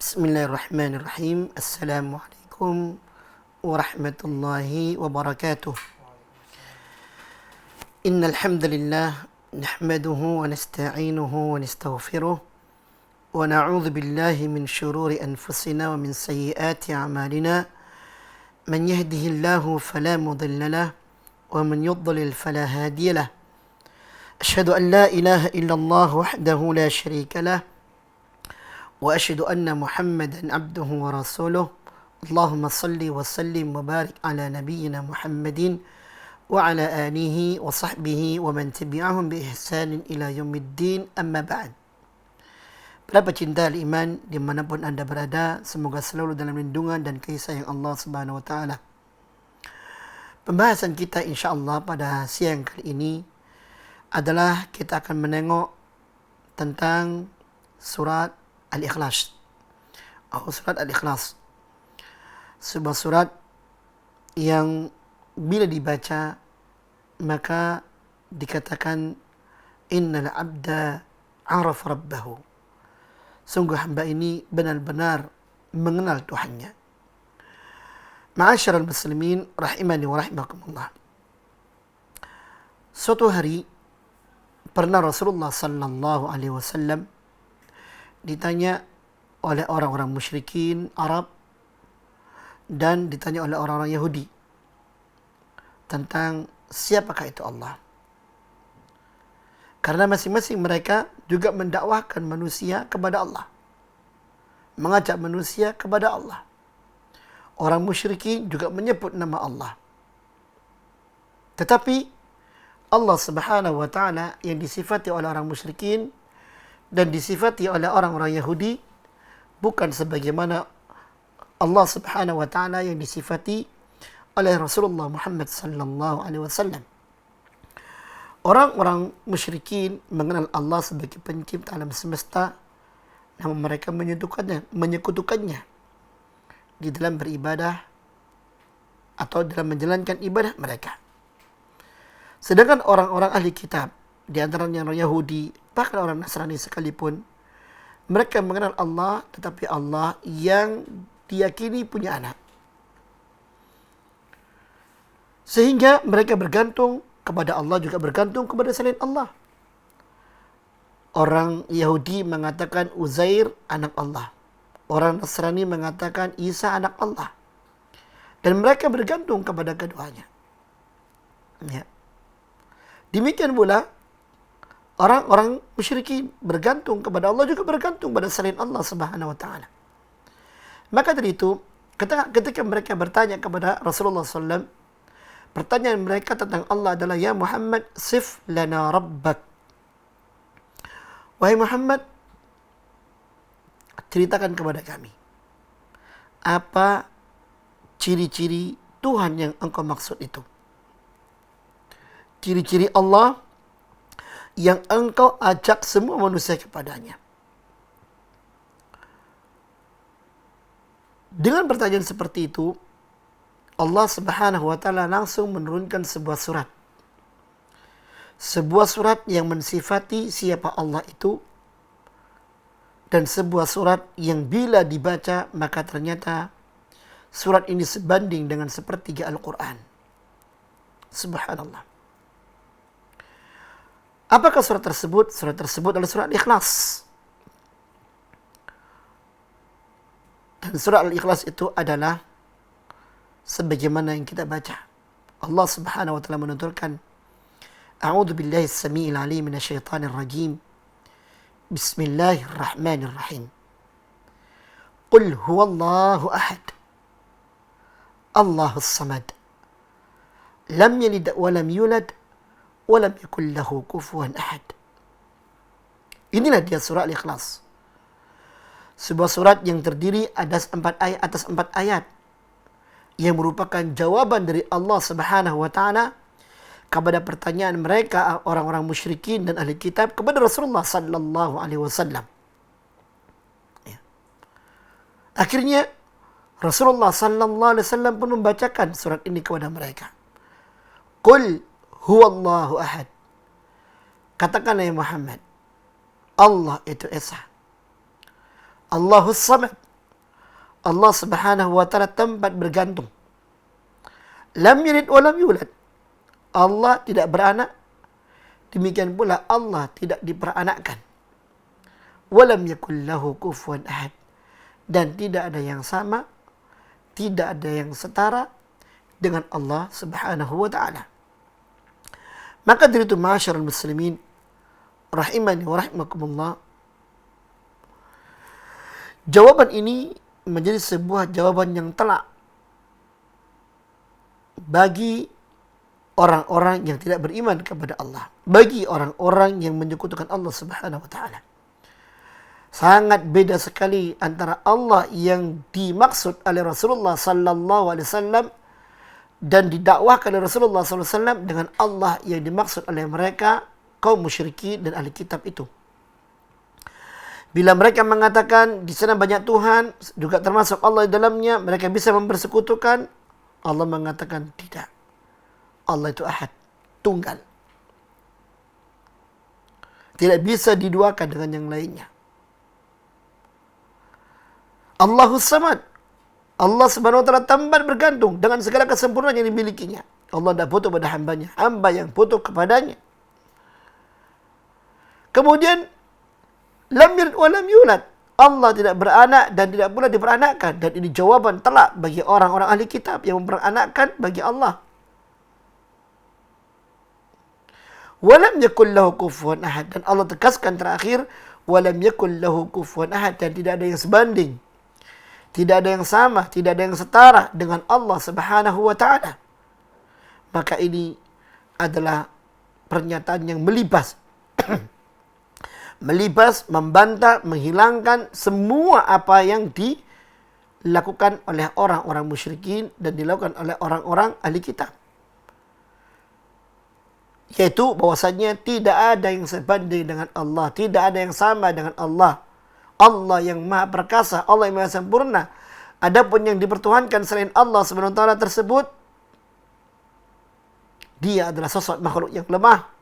Bismillahirrahmanirrahim. Assalamualaikum warahmatullahi wabarakatuh. Innal hamdalillah nahmaduhu wa nasta'inuhu wa nastaghfiruh wa na'udzu billahi min shururi anfusina wa min sayyiati a'malina. Man yahdihillahu fala mudilla lahu wa man yudlil fala hadiya lahu. Asyhadu an la ilaha illallah wahdahu la syarika lahu وأشهد أن محمدا عبده ورسوله اللهم صل وسلم وبارك على نبينا محمد وعلى آله وصحبه ومن تبعهم بإحسان إلى يوم الدين أما بعد. Para pecinta iman dimanapun anda berada, semoga selalu dalam lindungan dan kasih sayang Allah Subhanahu Wa Taala. Pembahasan kita insyaAllah pada siang kali ini adalah kita akan menengok tentang surat Al-Ikhlas. Surat Al-Ikhlas. Sebuah surat yang bila dibaca maka dikatakan innal abda araf rabbahu. Sungguh hamba ini benar-benar mengenal Tuhannya. Ma'asyiral muslimin rahimani wa rahimakumullah. Suatu hari pernah Rasulullah sallallahu alaihi wasallam ditanya oleh orang-orang musyrikin Arab dan ditanya oleh orang-orang Yahudi tentang siapakah itu Allah. Karena masing-masing mereka juga mendakwahkan manusia kepada Allah, mengajak manusia kepada Allah. Orang musyrikin juga menyebut nama Allah. Tetapi Allah Subhanahu wa taala yang disifati oleh orang musyrikin dan disifati oleh orang-orang Yahudi bukan sebagaimana Allah Subhanahu wa taala yang disifati oleh Rasulullah Muhammad sallallahu alaihi wasallam. Orang-orang musyrikin mengenal Allah sebagai pencipta alam semesta, namun mereka menyekutukannya di dalam beribadah atau dalam menjalankan ibadah mereka. Sedangkan orang-orang ahli kitab, di antaranya orang Yahudi, bahkan orang Nasrani sekalipun, mereka mengenal Allah, tetapi Allah yang diyakini punya anak. Sehingga mereka bergantung kepada Allah, juga bergantung kepada selain Allah. Orang Yahudi mengatakan Uzair anak Allah. Orang Nasrani mengatakan Isa anak Allah. Dan mereka bergantung kepada keduanya. Ya. Demikian pula orang-orang musyrikin bergantung kepada Allah, juga bergantung pada selain Allah Subhanahu wa taala. Maka dari itu, ketika mereka bertanya kepada Rasulullah SAW, pertanyaan mereka tentang Allah adalah, ya Muhammad, sif lana rabbak. Wahai Muhammad, ceritakan kepada kami apa ciri-ciri Tuhan yang engkau maksud itu. Ciri-ciri Allah yang engkau ajak semua manusia kepadanya. Dengan pertanyaan seperti itu, Allah Subhanahu wa taala langsung menurunkan sebuah surat. Sebuah surat yang mensifati siapa Allah itu, dan sebuah surat yang bila dibaca maka ternyata surat ini sebanding dengan sepertiga Al-Quran. Subhanallah. Apakah surat tersebut? Surat tersebut adalah surat Al-Ikhlas. Dan surat Al-Ikhlas itu adalah sebagaimana yang kita baca. Allah Subhanahu wa taala menuturkan, A'udzu billahi as-sami'il 'alim minasyaitonir rajim. Bismillahirrahmanirrahim. Qul huwallahu ahad. Allahus samad. Lam yalid wa lam yulad wa lam yakul lahu kufuwan ahad. Inilah dia surah Al-Ikhlas. Sebuah surat yang terdiri atas 4 ayat yang merupakan jawaban dari Allah Subhanahu wa taala kepada pertanyaan mereka orang-orang musyrikin dan ahli kitab kepada Rasulullah sallallahu alaihi wasallam. Ya. Akhirnya Rasulullah sallallahu alaihi wasallam pun membacakan surat ini kepada mereka. Qul huwallahu ahad. Katakanlah ya Muhammad, Allah itu Esa. Allahus samad. Allah Subhanahu wa taala tempat bergantung. Lam yalid wa lam yulad. Allah tidak beranak. Demikian pula Allah tidak diperanakkan. Walam yakul lahu kufuwan ahad. Dan tidak ada yang sama, tidak ada yang setara dengan Allah Subhanahu wa taala. Maka dari itu ma'asyiral muslimin rahimani wa rahimakumullah, jawaban ini menjadi sebuah jawaban yang telak bagi orang-orang yang tidak beriman kepada Allah, bagi orang-orang yang menyekutukan Allah Subhanahu wa taala. Sangat beda sekali antara Allah yang dimaksud oleh Rasulullah sallallahu alaihi wasallam dan didakwahkan oleh Rasulullah sallallahu alaihi wasallam dengan Allah yang dimaksud oleh mereka kaum musyrikin dan ahli kitab itu. Bila mereka mengatakan di sana banyak Tuhan, juga termasuk Allah di dalamnya, mereka bisa mempersekutukan. Allah mengatakan tidak. Allah itu ahad, tunggal. Tidak bisa diduakan dengan yang lainnya. Allahus Samad. Allah Subhanahu wa taala tempat bergantung dengan segala kesempurnaan yang dimilikinya. Allah tidak butuh pada hambanya, hamba yang butuh kepadanya. Kemudian lam yalid wa lam yulad. Allah tidak beranak dan tidak pula diperanakkan, dan ini jawaban telak bagi orang-orang ahli kitab yang memperanakkan bagi Allah. Walam yakul lahu kufuwan ahad, dan Allah tegaskan terakhir walam yakul lahu kufuwan ahad, dan tidak ada yang sebanding, tidak ada yang sama, tidak ada yang setara dengan Allah Subhanahu wa taala. Maka ini adalah pernyataan yang melibas melibas, membantah, menghilangkan semua apa yang dilakukan oleh orang-orang musyrikin dan dilakukan oleh orang-orang ahli kitab. Yaitu bahwasanya tidak ada yang sebanding dengan Allah, tidak ada yang sama dengan Allah. Allah yang maha perkasa, Allah yang maha sempurna. Adapun yang dipertuhankan selain Allah Subhanahu wa taala tersebut, dia adalah sosok makhluk yang lemah.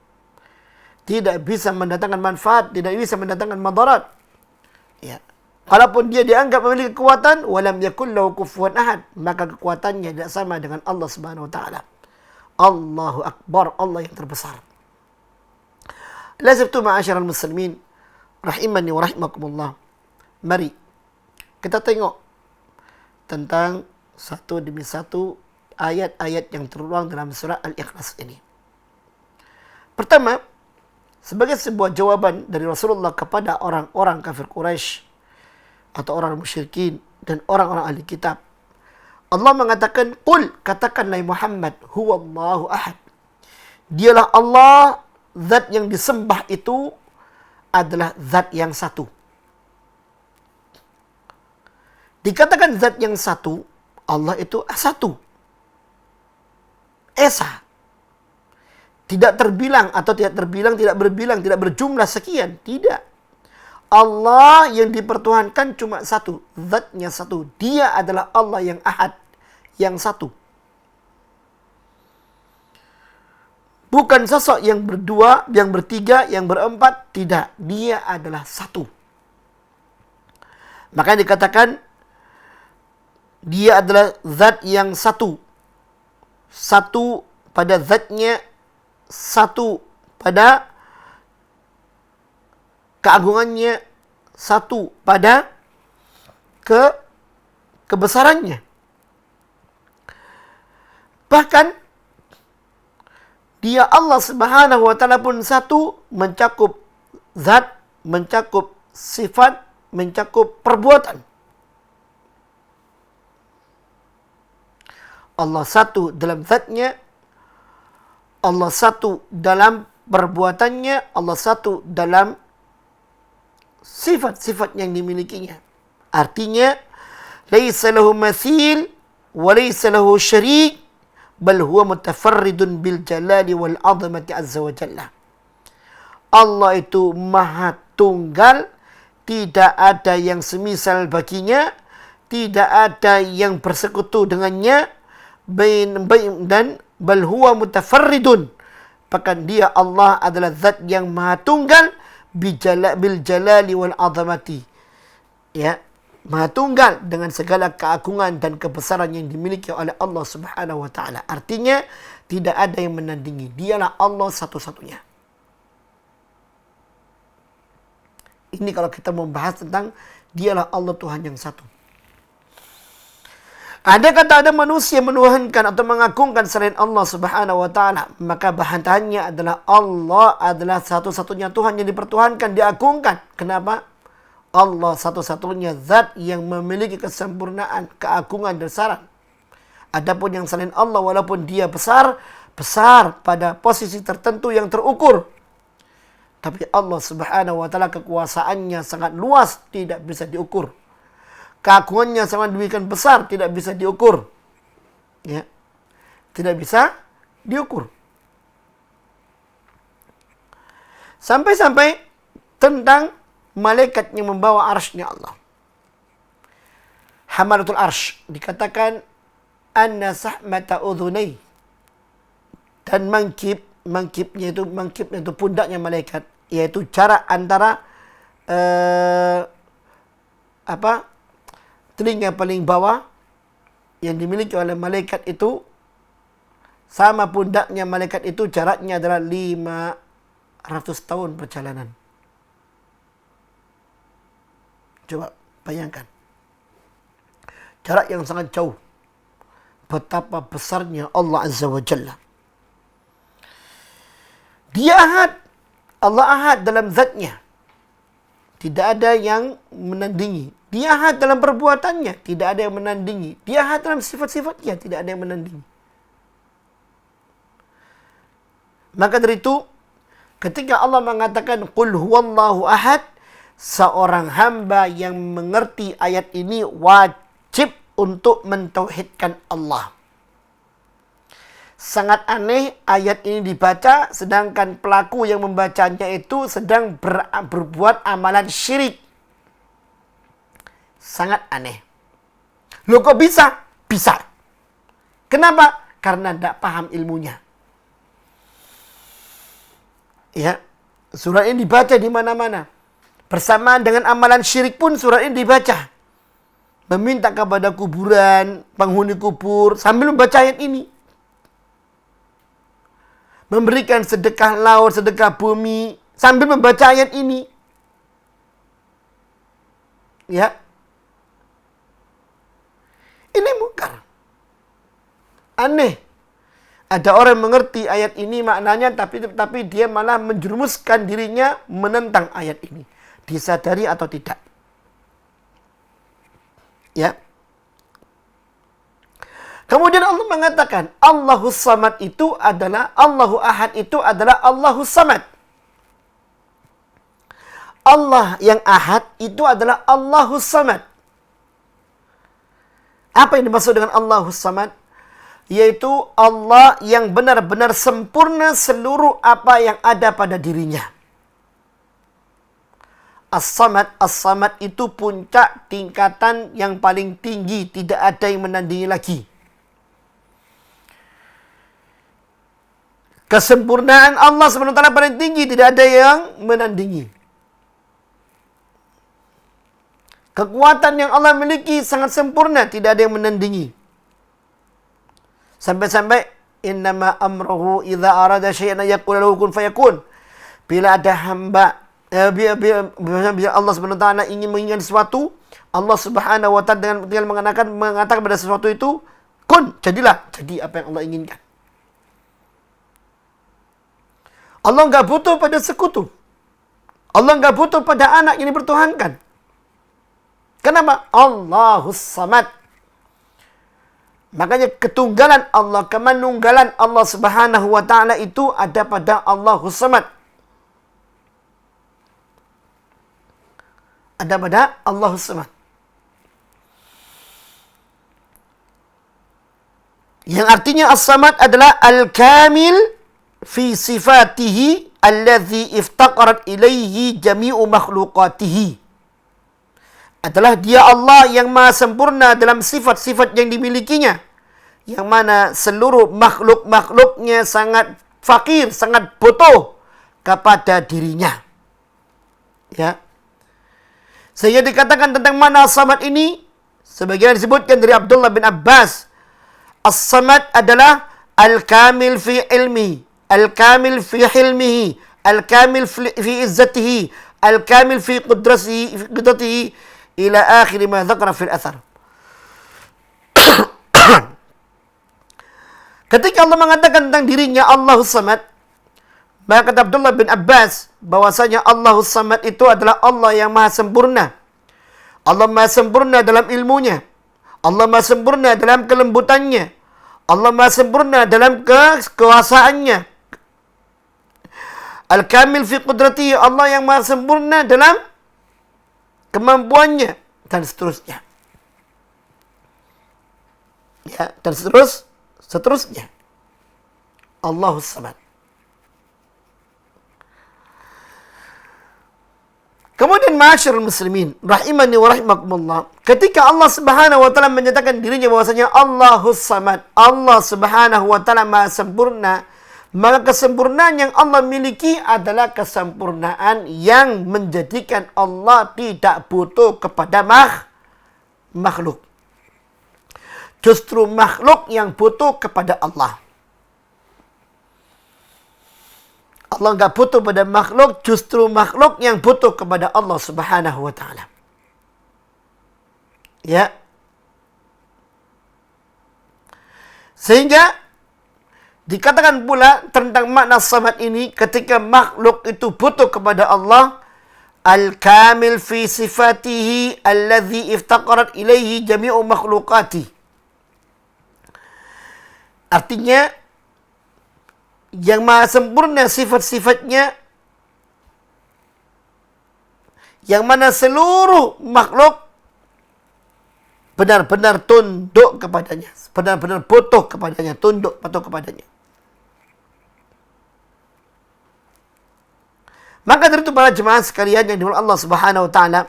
Tidak bisa mendatangkan manfaat, tidak bisa mendatangkan madarat. Ya. Kalaupun dia dianggap memiliki kekuatan, walam yakul lahu kufuwan ahad, maka kekuatannya tidak sama dengan Allah Subhanahu wa taala. Allahu akbar, Allah yang terbesar. Lazibtu ma'asyiral muslimin rahimani wa rahimakumullah. Mari kita tengok tentang satu demi satu ayat-ayat yang tertuang dalam surah Al-Ikhlas ini. Pertama, sebagai sebuah jawaban dari Rasulullah kepada orang-orang kafir Quraisy atau orang musyrikin dan orang-orang ahli kitab, Allah mengatakan, "Qul," katakanlah Muhammad, "Huwallahu ahad." Dialah Allah, zat yang disembah itu adalah zat yang satu. Dikatakan zat yang satu, Allah itu satu, esa. Tidak terbilang atau tidak terbilang, tidak berbilang, tidak berjumlah sekian. Tidak. Allah yang dipertuhankan cuma satu. Zatnya satu. Dia adalah Allah yang ahad. Yang satu. Bukan sosok yang berdua, yang bertiga, yang berempat. Tidak. Dia adalah satu. Makanya dikatakan dia adalah zat yang satu. Satu pada zatnya, satu pada keagungannya, satu pada kebesarannya. Bahkan dia Allah Subhanahu wa taala pun satu, mencakup zat, mencakup sifat, mencakup perbuatan. Allah satu dalam zatnya, Allah satu dalam perbuatannya, Allah satu dalam sifat-sifat yang dimilikinya. Artinya, laisa lahu mathil wa laisa lahu syarik, bal huwa mutafarridun bil jalali wal azamati azza wa jalla. Allah itu maha tunggal, tidak ada yang semisal baginya, tidak ada yang bersekutu dengannya, dan bal huwa mutafarridun, bahkan dia Allah adalah zat yang maha tunggal bil jalali wal azamati, ya, Maha Tunggal dengan segala keagungan dan kebesaran yang dimiliki oleh Allah Subhanahu wa taala. Artinya tidak ada yang menandingi. Dialah Allah satu-satunya. Ini kalau kita membahas tentang dialah Allah Tuhan yang satu. Ada kata ada manusia menuhankan atau mengagungkan selain Allah Subhanahu wa taala, maka bahannya adalah Allah adalah satu-satunya Tuhan yang dipertuhankan, diagungkan. Kenapa? Allah satu-satunya zat yang memiliki kesempurnaan, keagungan dan besaran. Adapun yang selain Allah walaupun dia besar pada posisi tertentu yang terukur. Tapi Allah Subhanahu wa taala kekuasaannya sangat luas, tidak bisa diukur. Keagungannya sangat demikian besar, tidak bisa diukur. Ya. Tidak bisa diukur. Sampai-sampai tentang malaikat yang membawa arsy-Nya Allah. Hamalatul arsy dikatakan anna sahmata udhunai, dan mangkibnya itu pundaknya malaikat, yaitu jarak antara telinga paling bawah yang dimiliki oleh malaikat itu sama pundaknya malaikat itu, jaraknya adalah 500 tahun perjalanan. Coba bayangkan. Jarak yang sangat jauh. Betapa besarnya Allah Azza wa Jalla. Dia ahad. Allah ahad dalam zatnya. Tidak ada yang menandingi. Dia ahad dalam perbuatannya. Tidak ada yang menandingi. Dia ahad dalam sifat-sifatnya. Tidak ada yang menandingi. Maka dari itu, ketika Allah mengatakan, Qul huwallahu ahad, seorang hamba yang mengerti ayat ini wajib untuk mentauhidkan Allah. Sangat aneh ayat ini dibaca, sedangkan pelaku yang membacanya itu sedang berbuat amalan syirik. Sangat aneh. Loh kok bisa? Bisa. Kenapa? Karena tidak paham ilmunya. Ya, surat ini dibaca di mana-mana. Bersamaan dengan amalan syirik pun surat ini dibaca. Meminta kepada kuburan, penghuni kubur, sambil membaca ayat ini. Memberikan sedekah laut, sedekah bumi, sambil membaca ayat ini. Ya. Ini mungkar. Aneh. Ada orang mengerti ayat ini maknanya, tapi dia malah menjerumuskan dirinya menentang ayat ini. Disadari atau tidak. Ya. Kemudian Allah mengatakan, Allahus Samad itu adalah, Allahu Ahad itu adalah Allahus Samad. Allah yang Ahad itu adalah Allahus Samad. Apa yang dimaksud dengan Allahus Samad? Yaitu Allah yang benar-benar sempurna seluruh apa yang ada pada dirinya. As-Samad itu puncak tingkatan yang paling tinggi, tidak ada yang menandingi lagi. Kesempurnaan Allah SWT paling tinggi, tidak ada yang menandingi. Kekuatan yang Allah miliki sangat sempurna, tidak ada yang menandingi. Sampai-sampai innama amruhu idza arada syai'an yaqulu lahu kun fayakun. Bila ada hamba bila Allah SWT ingin menginginkan sesuatu, Allah Subhanahu wa taala dengan tinggal mengatakan pada sesuatu itu kun, jadilah, jadi apa yang Allah inginkan. Allah enggak butuh pada sekutu. Allah enggak butuh pada anak yang dipertuhankan. Kenapa? Allahus Samad. Makanya ketunggalan Allah, kemanunggalan Allah Subhanahu wa taala itu ada pada Allahus Samad. Ada pada Allahus Samad. Yang artinya As-Samad adalah Al-Kamil fi sifatihi alladhi iftaqarat ilaihi jami'u makhluqatihi. Adalah dia Allah yang maha sempurna dalam sifat-sifat yang dimilikinya. Yang mana seluruh makhluk-makhluknya sangat fakir, sangat butuh kepada dirinya. Ya. Sehingga dikatakan tentang makna as-samad ini, sebagian disebutkan dari Abdullah bin Abbas, as-samad adalah al-kamil fi ilmi, al-kamil fi hilmihi, al-kamil fi izzatihi, al-kamil fi qudratihi, ila akhir ma dzakara fil athar. Ketika Allah mengatakan tentang dirinya Allahus Samad, maka kata Abdullah bin Abbas bahwasanya Allahus Samad itu adalah Allah yang maha sempurna. Allah maha sempurna dalam ilmunya. Allah maha sempurna dalam kelembutannya. Allah maha sempurna dalam kekuasaannya. Al-kamil fi qudratihi, Allah yang maha sempurna dalam kemampuannya, dan seterusnya. Ya, dan seterusnya. Allahus Samad. Kemudian ma'asyiral muslimin rahimani wa rahimakumullah, ketika Allah Subhanahu wa taala menyatakan dirinya bahwasanya Allahus Samad, Allah Subhanahu wa taala maha sempurna, maka kesempurnaan yang Allah miliki adalah kesempurnaan yang menjadikan Allah tidak butuh kepada makhluk. Justru makhluk yang butuh kepada Allah. Allah enggak butuh pada makhluk, justru makhluk yang butuh kepada Allah Subhanahu wa taala. Ya. Sehingga dikatakan pula tentang makna samad ini, ketika makhluk itu butuh kepada Allah, al-kamil fi sifatihi alladhi iftaqarat ilaihi jami'u makhluqati. Artinya, yang maha sempurna sifat-sifatnya, yang mana seluruh makhluk benar-benar tunduk kepadanya, benar-benar butuh kepadanya, tunduk patuh kepadanya. Maka dari itu para jemaah sekalian yang dimuliakan Allah Subhanahu wa taala,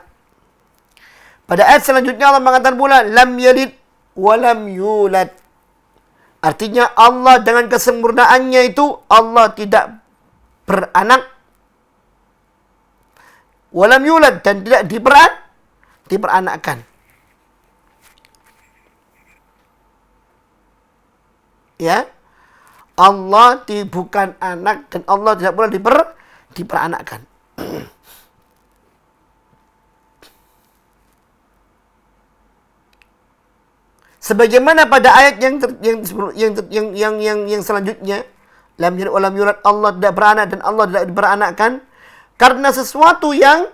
pada ayat selanjutnya Allah mengatakan pula lam yalid wa lam yulad. Artinya Allah dengan kesempurnaannya itu, Allah tidak beranak, walam yulad, dan tidak diperanakkan. Ya, Allah bukan anak dan Allah tidak pula diperanakkan. Sebagaimana pada ayat yang selanjutnya, lam yalid wa lam yulad, Allah tidak beranak dan Allah tidak diperanakkan, karena sesuatu yang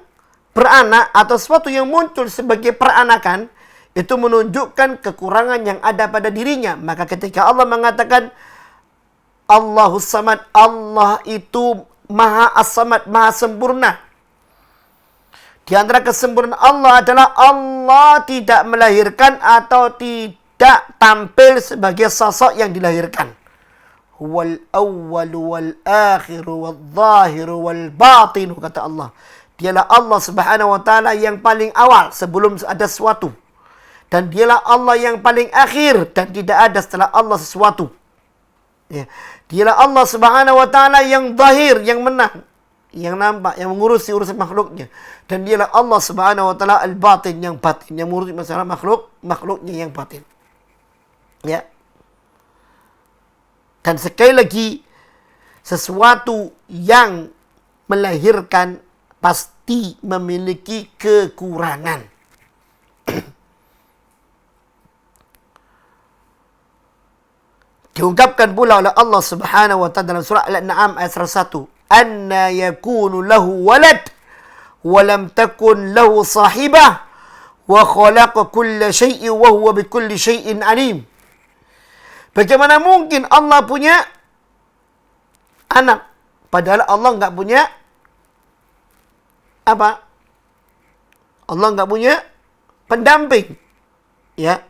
beranak atau sesuatu yang muncul sebagai peranakan itu menunjukkan kekurangan yang ada pada dirinya. Maka ketika Allah mengatakan Allahus Samad, Allah itu maha as-samad, maha sempurna. Di antara kesempurnaan Allah adalah Allah tidak melahirkan atau tidak tampil sebagai sosok yang dilahirkan. Huwal awwal wal akhir wal zahir wal batin, kata Allah. Dialah Allah Subhanahu wa taala yang paling awal sebelum ada sesuatu. Dan dialah Allah yang paling akhir dan tidak ada setelah Allah sesuatu. Ya. Dialah Allah Subhanahu wa taala yang zahir, yang menang, yang nampak, yang mengurusi urusan makhluknya. Dan dialah Allah Subhanahu wa taala al-batin, yang batin, yang mengurusi masalah makhluknya yang batin. Ya. Dan sekali lagi, sesuatu yang melahirkan pasti memiliki kekurangan. Diungkapkan pula oleh Allah Subhanahu wa taala dalam surah Al-An'am ayat 101, anna yakunu lahu walad wa lam takun lahu sahibah wa khalaqa kulla syai'in wa huwa bikulli syai'in alim. Bagaimana mungkin Allah punya anak padahal Allah enggak punya apa? Allah enggak punya pendamping. Ya.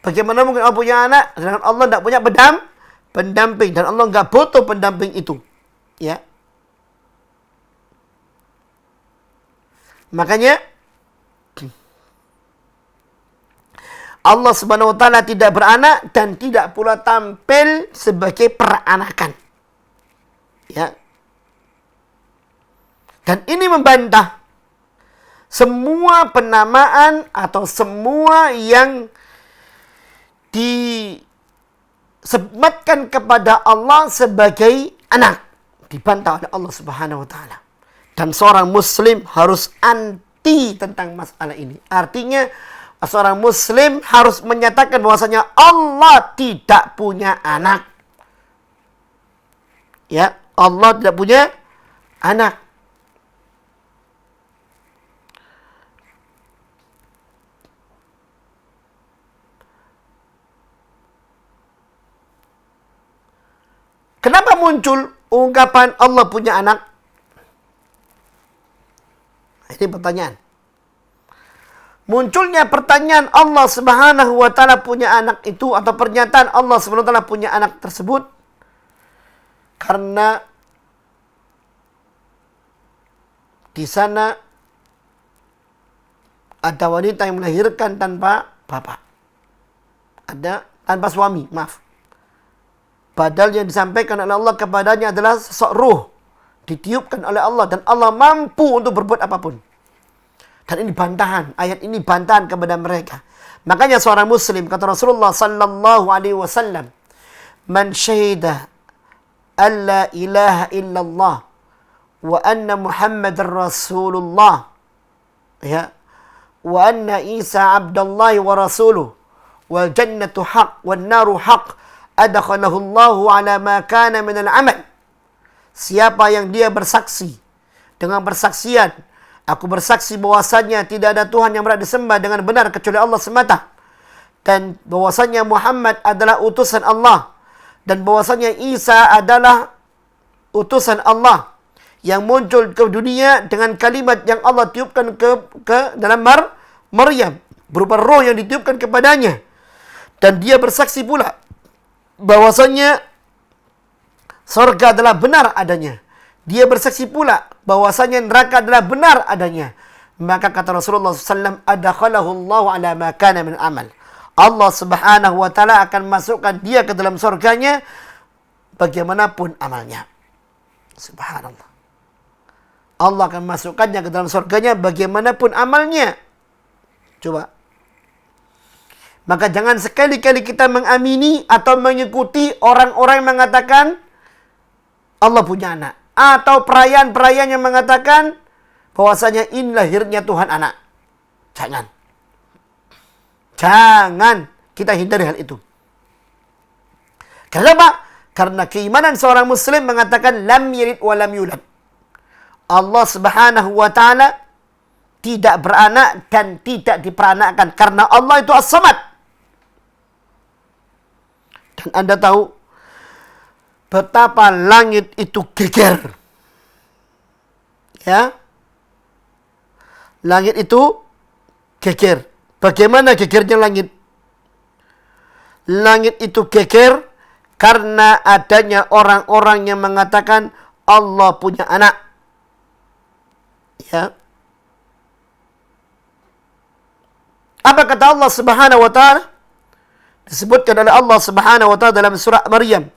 Bagaimana mungkin Allah punya anak sedangkan Allah enggak punya pendamping, dan Allah enggak butuh pendamping itu. Ya. Makanya Allah Subhanahu wa taala tidak beranak dan tidak pula tampil sebagai peranakan. Ya. Dan ini membantah semua penamaan atau semua yang disematkan kepada Allah sebagai anak dibantah oleh Allah Subhanahu wa taala. Dan seorang muslim harus anti tentang masalah ini. Artinya seorang muslim harus menyatakan bahwasanya Allah tidak punya anak. Ya, Allah tidak punya anak. Kenapa muncul ungkapan Allah punya anak? Ini pertanyaan. Munculnya pertanyaan Allah Subhanahu wa taala punya anak itu, atau pernyataan Allah Subhanahu wa taala punya anak tersebut, karena di sana ada wanita yang melahirkan tanpa bapak. Ada tanpa suami, maaf. Padahal yang disampaikan oleh Allah kepadanya adalah sosok ruh. Ditiupkan oleh Allah. Dan Allah mampu untuk berbuat apapun. Dan ini bantahan. Ayat ini bantahan kepada mereka. Makanya seorang muslim, kata Rasulullah sallallahu alaihi wasallam, man syahida an la ilaha illallah wa anna muhammadar rasulullah, ya, wa anna Isa abdallahi wa rasuluh, wal jannatu haq wal naru haq, adakhalahu Allahu ala ma kana min al-amal. Siapa yang dia bersaksi dengan persaksian, aku bersaksi bahwasanya tidak ada Tuhan yang berhak disembah dengan benar kecuali Allah semata, dan bahwasanya Muhammad adalah utusan Allah, dan bahwasanya Isa adalah utusan Allah yang muncul ke dunia dengan kalimat yang Allah tiupkan ke dalam Maryam berupa roh yang ditiupkan kepadanya. Dan dia bersaksi pula bahwasanya surga adalah benar adanya. Dia bersaksi pula bahwasanya neraka adalah benar adanya. Maka kata Rasulullah SAW, adakhalahu Allahu ala ma kana min amal. Allah Subhanahu wa taala akan masukkan dia ke dalam surganya bagaimanapun amalnya. Subhanallah. Allah akan masukkannya ke dalam surganya bagaimanapun amalnya. Coba. Maka jangan sekali-kali kita mengamini atau mengikuti orang-orang yang mengatakan Allah punya anak. Atau perayaan-perayaan yang mengatakan bahwasanya ini lahirnya Tuhan anak. Jangan. Jangan kita hindari hal itu. Kenapa? Karena keimanan seorang muslim mengatakan lam yalid wa lam yulad. Allah Subhanahu wa taala tidak beranak dan tidak diperanakkan karena Allah itu as-samad. Dan Anda tahu betapa langit itu geger. Ya. Langit itu geger. Bagaimana gegernya langit? Langit itu geger karena adanya orang-orang yang mengatakan Allah punya anak. Ya. Apa kata Allah Subhanahu wa taala? Disebutkan oleh Allah Subhanahu wa taala dalam surah Maryam.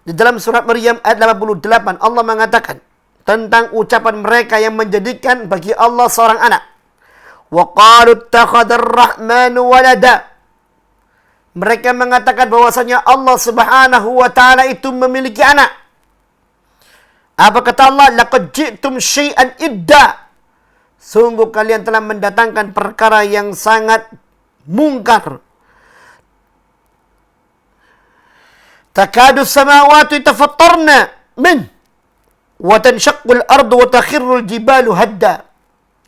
Di dalam surat Maryam ayat 88 Allah mengatakan tentang ucapan mereka yang menjadikan bagi Allah seorang anak. Wa qalu ittakhadar rahmanu walada. Mereka mengatakan bahwasanya Allah Subhanahu wa taala itu memiliki anak. Apa kata Allah? Laqad ji'tum syai'an idda. Sungguh kalian telah mendatangkan perkara yang sangat mungkar. Takadu samawati tafattarna min wa tanshaqqul ardu wa takhirrul jibalu hadda.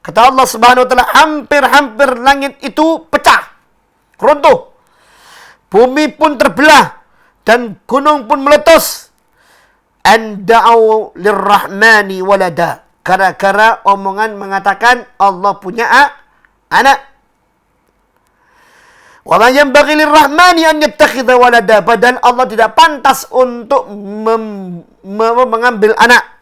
Kata Allah Subhanahu wa taala, hampir-hampir langit itu pecah, runtuh. Bumi pun terbelah dan gunung pun meletus. An da'u lirrahmani walada. Gara-gara omongan mengatakan Allah punya anak. Wa ma yanbaghi lirrahmani an yattakhidha walada. Padahal Allah tidak pantas untuk mengambil anak.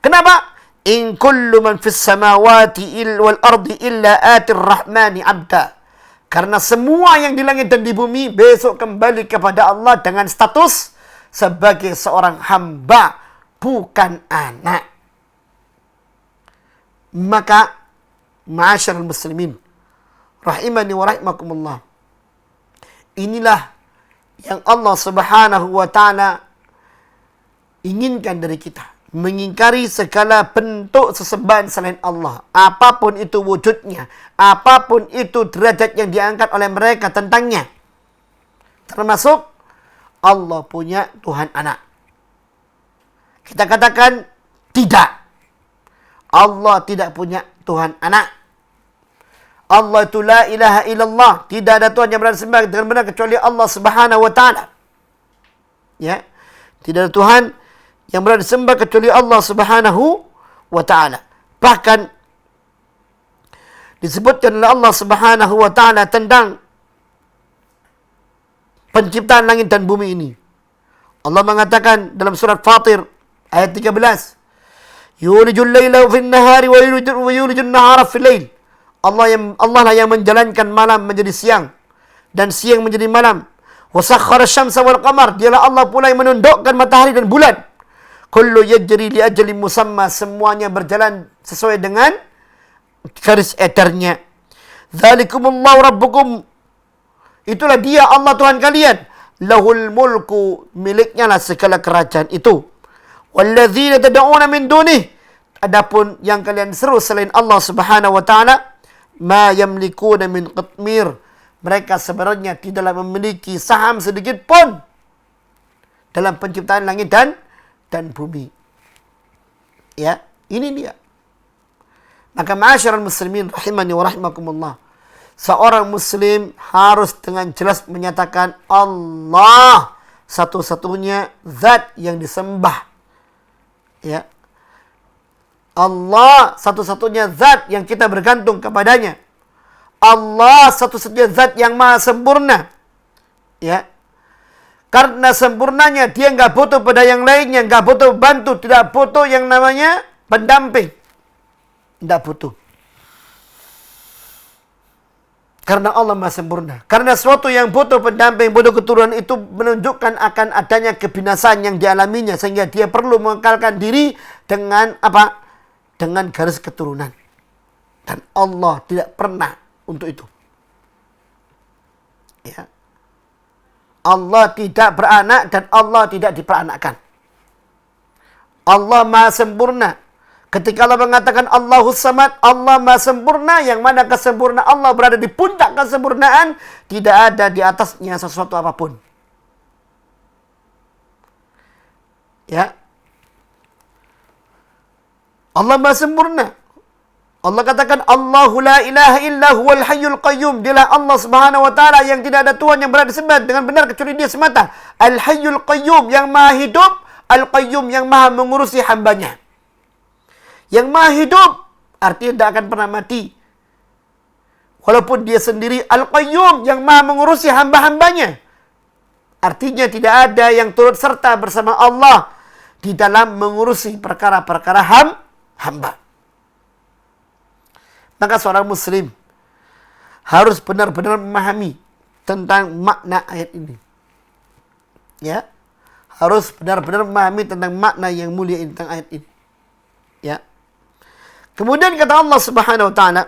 Kenapa? In kullu man fis samawati wal ardi illa atir rahmani abda. Karena semua yang di langit dan di bumi besok kembali kepada Allah dengan status sebagai seorang hamba, bukan anak. Maka ma'asyiral muslimin rahimani wa rahimakumullah, inilah yang Allah Subhanahu wa taala inginkan dari kita, mengingkari segala bentuk sesembahan selain Allah, apapun itu wujudnya, apapun itu derajat yang diangkat oleh mereka tentangnya, termasuk Allah punya Tuhan anak. Kita katakan tidak, Allah tidak punya Tuhan anak. Allah itu la ilaha illallah, tidak ada Tuhan yang benar disembah dengan benar kecuali Allah Subhanahu wa taala. Ya. Tidak ada Tuhan yang benar disembah kecuali Allah Subhanahu wa taala. Bahkan disebutkan oleh Allah Subhanahu wa taala tentang penciptaan langit dan bumi ini. Allah mengatakan dalam surat Fatir ayat 13, yulijul laila fin nahari wa yulijul nahara fil lail. Allah lah yang menjalankan malam menjadi siang dan siang menjadi malam. Wa sakhkhara asy-syamsa wal qamar. Dialah Allah pula yang menundukkan matahari dan bulan. Kullu yajri li ajalin musamma. Semuanya berjalan sesuai dengan garis edarnya. Dzalikumullahu rabbukum. Itulah dia Allah Tuhan kalian. Lahul mulku, miliknya lah segala kerajaan itu. Walladzina tad'una min dunih. Adapun yang kalian seru selain Allah Subhanahu wa taala, ma yamlikuna min qitmir. Mereka sebenarnya tidaklah memiliki saham sedikit pun dalam penciptaan langit dan bumi. Ya, ini dia. Maka ma'asyiral muslimin rahimani wa rahimakumullah, seorang muslim harus dengan jelas menyatakan Allah satu-satunya zat yang disembah. Ya. Allah satu-satunya zat yang kita bergantung kepadanya. Allah satu-satunya zat yang maha sempurna. Ya. Karena sempurnanya dia nggak butuh pada yang lainnya, nggak butuh bantu, tidak butuh yang namanya pendamping. Tidak butuh. Karena Allah maha sempurna. Karena sesuatu yang butuh pendamping, butuh keturunan itu menunjukkan akan adanya kebinasaan yang dialaminya, sehingga dia perlu mengekalkan diri dengan apa? Dengan garis keturunan. Dan Allah tidak pernah untuk itu. Ya. Allah tidak beranak dan Allah tidak diperanakkan. Allah maha sempurna. Ketika Allah mengatakan Allahus Samad, Allah maha sempurna, yang mana kesempurnaan Allah berada di puncak kesempurnaan, tidak ada di atasnya sesuatu apapun. Ya. Allah maha sempurna. Allah katakan Allahu la ilaha illa huwal hayyul qayyum. Dialah Allah Subhanahu wa taala yang tidak ada Tuhan yang berhak disembah dengan benar kecuali Dia semata. Al hayyul qayyum, yang maha hidup, al qayyum, yang maha mengurusi hambanya. Yang maha hidup artinya tidak akan pernah mati. Walaupun Dia sendiri al qayyum, yang maha mengurusi hamba-hambanya. Artinya tidak ada yang turut serta bersama Allah di dalam mengurusi perkara-perkara hamba. Maka seorang muslim harus benar-benar memahami tentang makna ayat ini. Ya. Harus benar-benar memahami tentang makna yang mulia ini, tentang ayat ini. Ya. Kemudian kata Allah Subhanahu wa taala,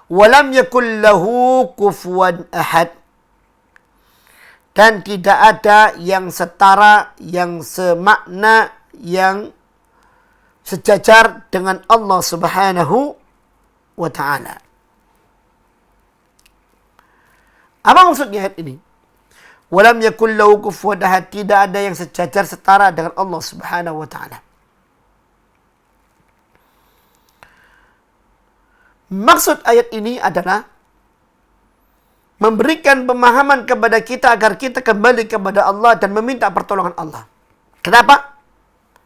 "Walam yakul lahu kufuwan ahad." Dan tidak ada yang setara, yang semakna, yang sejajar dengan Allah Subhanahu wa ta'ala. Apa maksudnya ayat ini? Walam yakul lahu kufuwan ahad, tidak ada yang sejajar setara dengan Allah Subhanahu wa ta'ala. Maksud ayat ini adalah memberikan pemahaman kepada kita agar kita kembali kepada Allah dan meminta pertolongan Allah. Kenapa?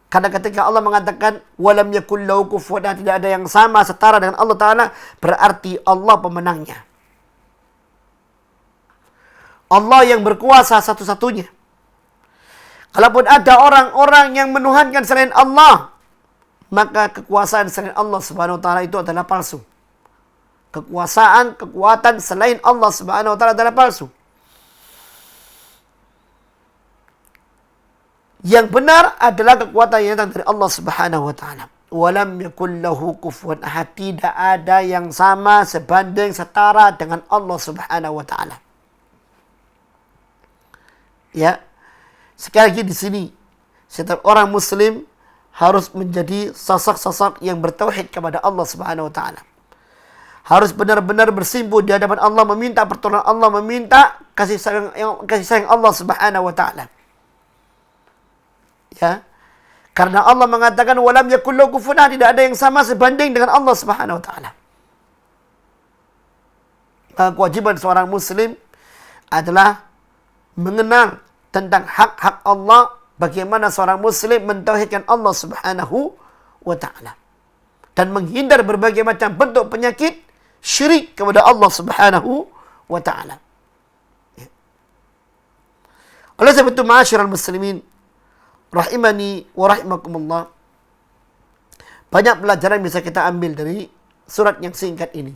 Karena ketika Allah mengatakan walam yakul lahu kufuwan ahad, tidak ada yang sama setara dengan Allah Ta'ala, berarti Allah pemenangnya. Allah yang berkuasa satu-satunya. Kalaupun ada orang-orang yang menuhankan selain Allah, maka kekuasaan selain Allah Subhanahu wa taala itu adalah palsu. Kekuasaan, kekuatan selain Allah Subhanahu wa taala adalah palsu. Yang benar adalah kekuatan yang datang dari Allah Subhanahu wa taala. Walam yakul lahu kufuwan ahad. Tidak ada yang sama, sebanding, setara dengan Allah Subhanahu wa taala. Ya. Sekali lagi di sini, setiap orang muslim harus menjadi sosok-sosok yang bertauhid kepada Allah Subhanahu wa taala. Harus benar-benar bersimpuh di hadapan Allah, meminta pertolongan Allah, meminta kasih sayang Allah Subhanahu wa taala. Ya. Karena Allah mengatakan walam yakul lahu kufuwan ahad, tidak ada yang sama sebanding dengan Allah Subhanahu wa taala. Maka kewajiban seorang muslim adalah mengenal tentang hak-hak Allah, bagaimana seorang muslim mentauhidkan Allah Subhanahu wa taala dan menghindar berbagai macam bentuk penyakit syirik kepada Allah Subhanahu wa taala. Ya. Oleh sebab itu, ma'asyiral muslimin rahimani wa rahimakumullah, banyak pelajaran yang bisa kita ambil dari surat yang singkat ini.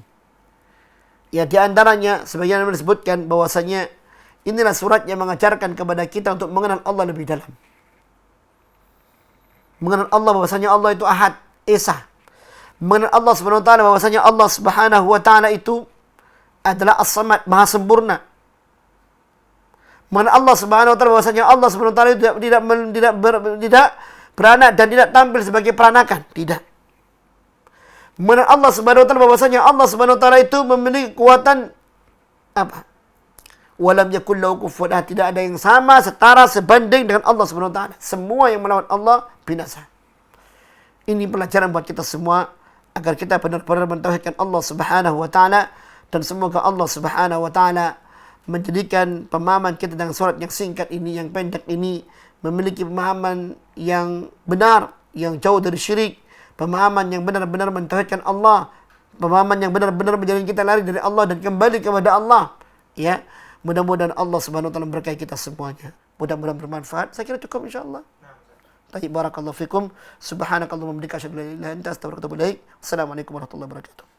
Ya, di antaranya sebagaimana disebutkan bahwasanya inilah surat yang mengajarkan kepada kita untuk mengenal Allah lebih dalam. Mengenal Allah bahwasanya Allah itu Ahad, Esa. Mengenal Allah Subhanahu wa taala bahwasanya Allah Subhanahu wa taala itu adalah As-Samad, Maha sempurna. Mengenal Allah Subhanahu wa taala bahwasanya Allah Subhanahu wa taala itu tidak beranak dan tidak tampil sebagai peranakan, tidak. Mengenal Allah Subhanahu wa taala bahwasanya Allah Subhanahu wa taala itu memiliki kekuatan apa? Walam yakul lahu kufuwan ahad, tidak ada yang sama, setara, sebanding dengan Allah Subhanahu wa taala. Semua yang melawan Allah binasa. Ini pelajaran buat kita semua agar kita benar-benar mentauhidkan Allah Subhanahu wa taala, dan semoga Allah Subhanahu wa taala menjadikan pemahaman kita dengan surat yang singkat ini, yang pendek ini, memiliki pemahaman yang benar, yang jauh dari syirik, pemahaman yang benar-benar mentauhidkan Allah, pemahaman yang benar-benar menjadikan kita lari dari Allah dan kembali kepada Allah. Ya, mudah-mudahan Allah Subhanahu wa taala memberkahi kita semuanya. Mudah-mudahan bermanfaat. Saya kira cukup insyaallah. Baik, barakallahu fikum. Subhanakallahumma wa bihamdika asyhadu an la ilaha illa anta astaghfiruka wa atubu ilaik. Assalamualaikum warahmatullahi wabarakatuh.